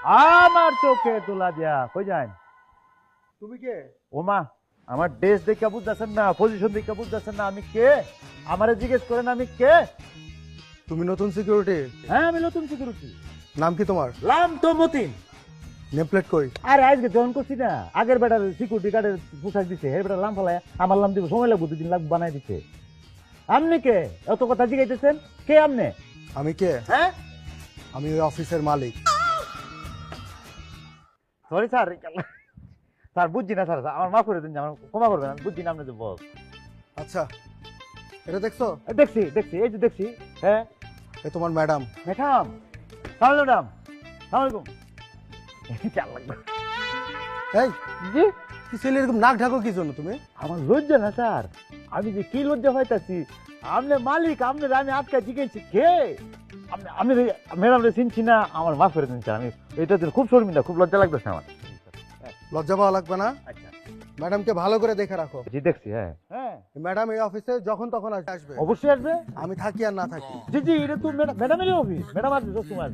আমার চোখে তোলা দিয়া কই যান? তুমি কে? ওমা, আমার ড্রেস দেখে বুঝতেছেন না, পজিশন দেখে বুঝতেছেন না আমি কে? আমারে জিজ্ঞেস করেন আমি কে? তুমি নতুন সিকিউরিটি? হ্যাঁ, আমি নতুন সিকিউরিটি। নাম কি তোমার? লাম তো মতিন। নেম প্লেট কই? আরে আজকে জয়েন করছি না, আগের বেটার সিকিউরিটি গার্ডের পোশাক দিছে, এর বেটার লাম ফেলায় আমার লাম দিব, সময় লাগবে, 2 দিন লাগবে বানাই দিতে। আপনি কে? এত কথা জিজ্ঞাসেন, কে আপনি? আমি কে? হ্যাঁ, আমি ওই অফিসের মালিক। সরি স্যার, স্যার বুঝছি না স্যার, আমার মাফ করে দিন, আমার ক্ষমা করবেন, আমি বুঝছি না আপনি তো বস। আচ্ছা, এটা দেখছো? দেখছি দেখছি, এই যে দেখছি। হ্যাঁ এ তোমার ম্যাডাম। ম্যাডাম, সালাম ম্যাডাম, সালাম আলাইকুম। চাল লাগবে। এই জি, কি ছেলে এরকম নাক ঢাকো কি জন্য তুমি? আমার লজ্জা না স্যার, আমি যে কি লজ্জা পাইতাছি। আপনি মালিক, আপনার আমি আটকা জিজ্ঞেস কে? আমি ম্যাডাম চিনছি না, আমার মাফ করে দিন স্যার, আমি এটার জন্য খুব শর্মিন্দা, খুব লজ্জা লাগতেছে আমার। লজ্জা পাওয়া লাগবে না। আচ্ছা, ম্যাডামকে ভালো করে দেখে রাখো। জি দেখছি। হ্যাঁ হ্যাঁ, ম্যাডাম এই অফিসে যখন তখন আসবে। অবশ্যই আসবে। আমি থাকি আর না থাকি। জি জি, এটা তো ম্যাডামেরই অফিস, ম্যাডাম আসবে, সবসময় আসবে।